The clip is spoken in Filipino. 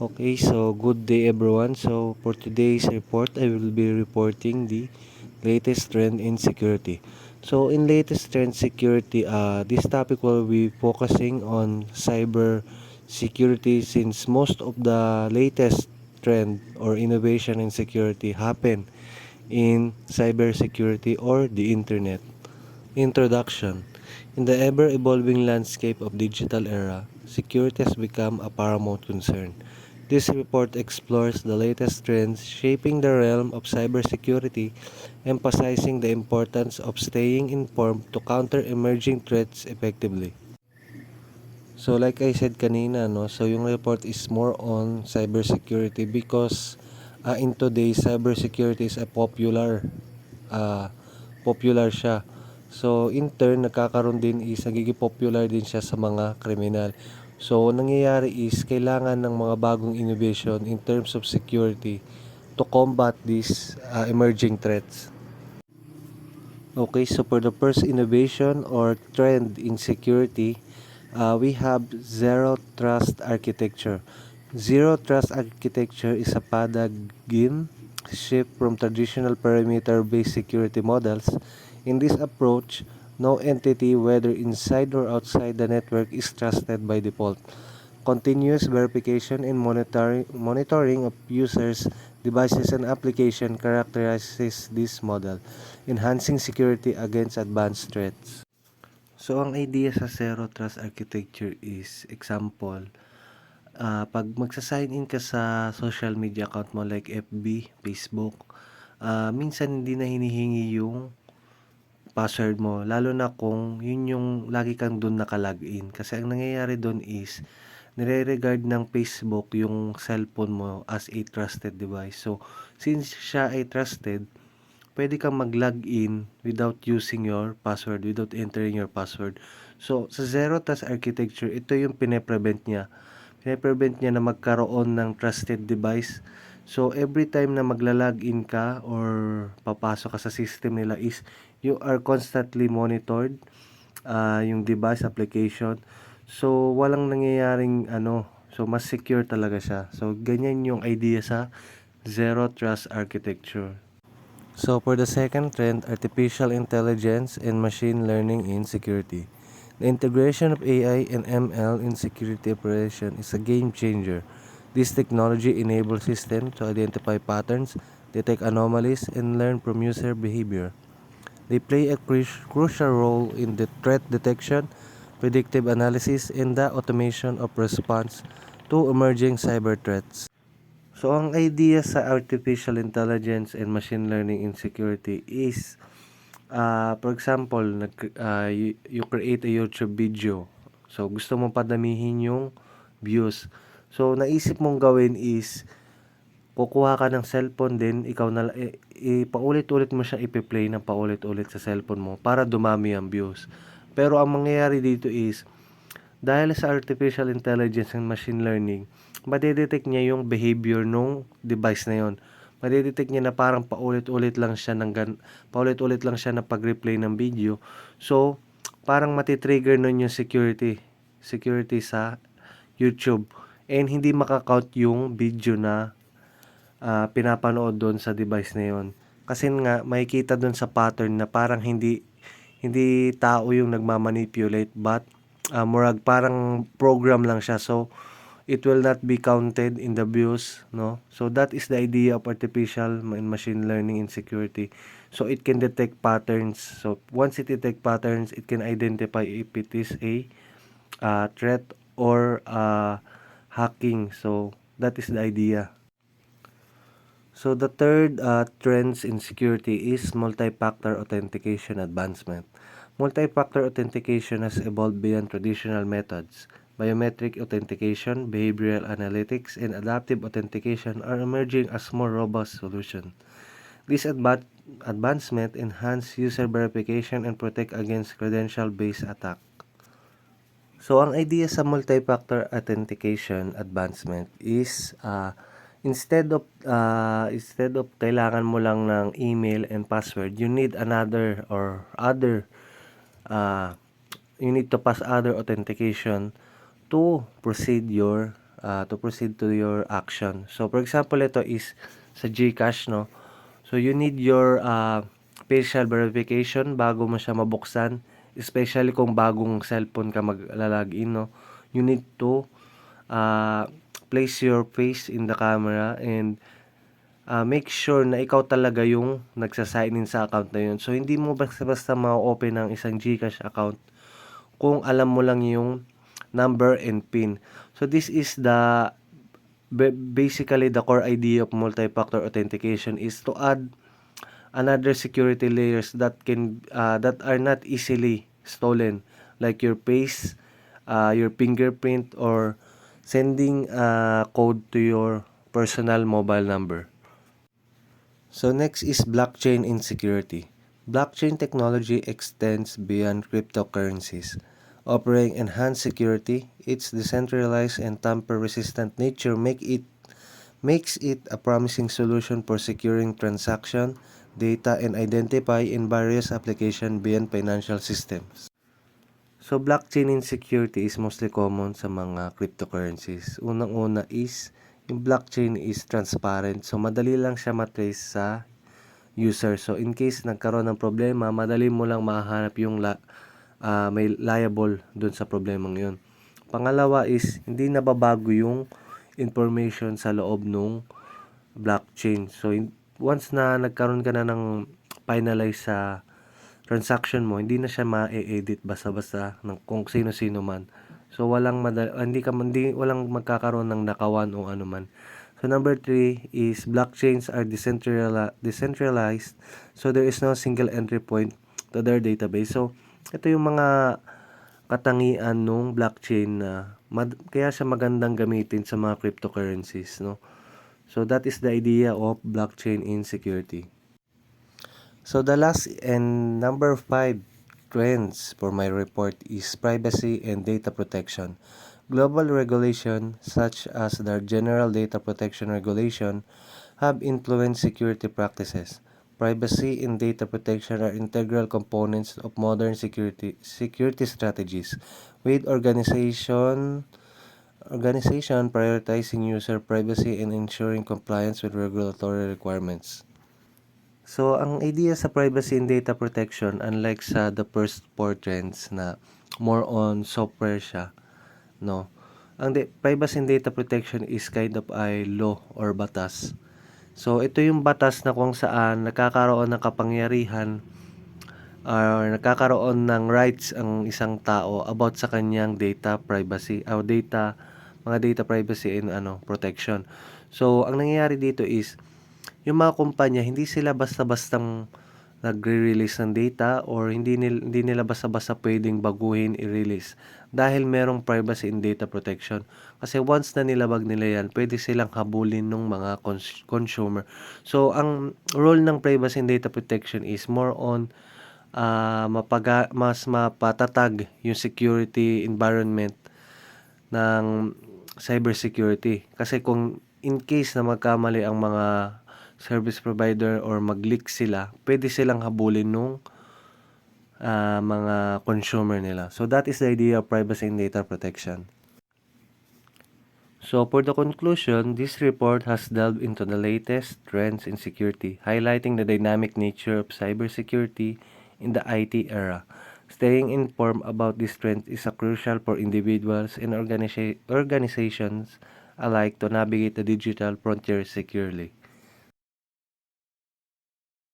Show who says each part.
Speaker 1: Okay, so good day everyone. So for today's report, I will be reporting the latest trend in security. So in latest trend security, this topic will be focusing on cyber security since most of the latest trend or innovation in security happen in cyber security or the internet. Introduction. In the ever-evolving landscape of digital era, security has become a paramount concern. This report explores the latest trends shaping the realm of cybersecurity, emphasizing the importance of staying informed to counter emerging threats effectively. So like I said kanina, no, so yung report is more on cybersecurity because in today cybersecurity is a popular siya. So in turn nagkakaroon din is nagiging popular din siya sa mga kriminal. So nangyayari is kailangan ng mga bagong innovation in terms of security to combat these emerging threats. Okay, so for the first innovation or trend in security, we have Zero Trust Architecture. Zero Trust Architecture is a paradigm shift from traditional perimeter-based security models. In this approach, no entity, whether inside or outside the network, is trusted by default. Continuous verification and monitoring of users, devices, and application characterizes this model, enhancing security against advanced threats. So, ang idea sa Zero Trust Architecture is, example, pag magsa-sign in ka sa social media account mo like FB, Facebook, minsan hindi na hinihingi yung password mo, lalo na kung yun yung lagi kang dun naka-login. Kasi ang nangyayari dun is, nire-regard ng Facebook yung cellphone mo as a trusted device. So, since siya ay trusted, pwede kang mag-login without using your password, without entering your password. So, sa Zero Trust Architecture, ito yung pine-prevent niya. Pine-prevent niya na magkaroon ng trusted device. So, every time na magla-login ka or papasok ka sa system nila is you are constantly monitored, yung device application. So, walang nangyayaring so mas secure talaga siya. So, ganyan yung idea sa Zero Trust Architecture. So, for the second trend, artificial intelligence and machine learning in security. The integration of AI and ML in security operation is a game changer. This technology enables systems to identify patterns, detect anomalies, and learn from user behavior. They play a crucial role in the threat detection, predictive analysis, and the automation of response to emerging cyber threats. So, ang idea sa artificial intelligence and machine learning in security is, for example, you create a YouTube video. So, gusto mong padamihin yung views. So, naisip mong gawin is, kukuha ka ng cellphone din, ikaw na paulit-ulit mo siya ipi-play ng paulit-ulit sa cellphone mo para dumami ang views. Pero ang mangyayari dito is, dahil sa artificial intelligence and machine learning, madedetect niya yung behavior nung device na yon. Madedetect niya na parang paulit-ulit lang siya paulit-ulit lang siya na pag-replay ng video. So, parang matitrigger nun yung security sa YouTube. And hindi makakount yung video na pinapanood doon sa device na yon. Kasi nga, makikita doon sa pattern na parang hindi tao yung nagmamanipulate but murag parang program lang siya. So, it will not be counted in the views, no? So, that is the idea of artificial and machine learning in security. So, it can detect patterns. So, once it detect patterns, it can identify if it is a threat or hacking. So, that is the idea. So, the third trends in security is multi-factor authentication advancement. Multi-factor authentication has evolved beyond traditional methods. Biometric authentication, behavioral analytics, and adaptive authentication are emerging as more robust solutions. This advancement enhance user verification and protect against credential-based attack. So, ang idea sa multi-factor authentication advancement is instead of kailangan mo lang ng email and password, you need another or other you need to pass other authentication to proceed your to proceed to your action. So, for example, ito is sa GCash, no? So, you need your facial verification bago mo siya mabuksan, especially kung bagong cellphone ka maglalagin, no? You need to place your face in the camera and make sure na ikaw talaga yung nagsasign in sa account na yun. So, hindi mo basta-basta ma-open ang isang GCash account kung alam mo lang yung number and PIN. So, this is basically the core idea of multi-factor authentication is to add another security layers that are not easily stolen, like your face, your fingerprint, or sending a code to your personal mobile number. So next is blockchain insecurity. Blockchain technology extends beyond cryptocurrencies, offering enhanced security. Its decentralized and tamper-resistant nature makes it a promising solution for securing transaction data and identify in various applications beyond financial systems. So blockchain insecurity is mostly common sa mga cryptocurrencies. Unang-una is yung blockchain is transparent. So madali lang siya matrace sa user. So in case nagkaroon ng problema, madali mo lang mahanap yung may liable dun sa problemang yun. Pangalawa is hindi nababago yung information sa loob ng blockchain. So once na nagkaroon ka na ng finalize sa transaction mo, hindi na siya ma-edit basta-basta ng kung sino-sino man. So walang walang magkakaroon ng nakawan o ano man. So number 3 is blockchains are decentralized, so there is no single entry point to their database. So ito yung mga katangian ng blockchain na kaya siya magandang gamitin sa mga cryptocurrencies, no? So that is the idea of blockchain insecurity. So the last and number 5 trends for my report is privacy and data protection. Global regulation such as the General Data Protection Regulation have influenced security practices. Privacy and data protection are integral components of modern security strategies, with organization prioritizing user privacy and ensuring compliance with regulatory requirements. So, ang idea sa privacy and data protection, unlike sa the first 4 trends na more on software siya, no? Ang privacy and data protection is kind of a law or batas. So, ito yung batas na kung saan nakakaroon ng kapangyarihan or nakakaroon ng rights ang isang tao about sa kanyang data privacy or mga data privacy and protection. So, ang nangyayari dito is yung mga kumpanya, hindi sila basta-bastang nagre-release ng data or hindi nila basta-basta pwedeng baguhin, i-release dahil merong privacy and data protection. Kasi once na nilabag nila yan, pwede silang habulin ng mga consumer. So, ang role ng privacy and data protection is more on mas mapatatag yung security environment ng cybersecurity. Kasi kung in case na magkamali ang mga service provider or mag-leak sila, pwede silang habulin nung mga consumer nila. So that is the idea of privacy and data protection. So for the conclusion, this report has delved into the latest trends in security, highlighting the dynamic nature of cybersecurity in the IT era. Staying informed about these trends is crucial for individuals and organizations alike to navigate the digital frontier securely.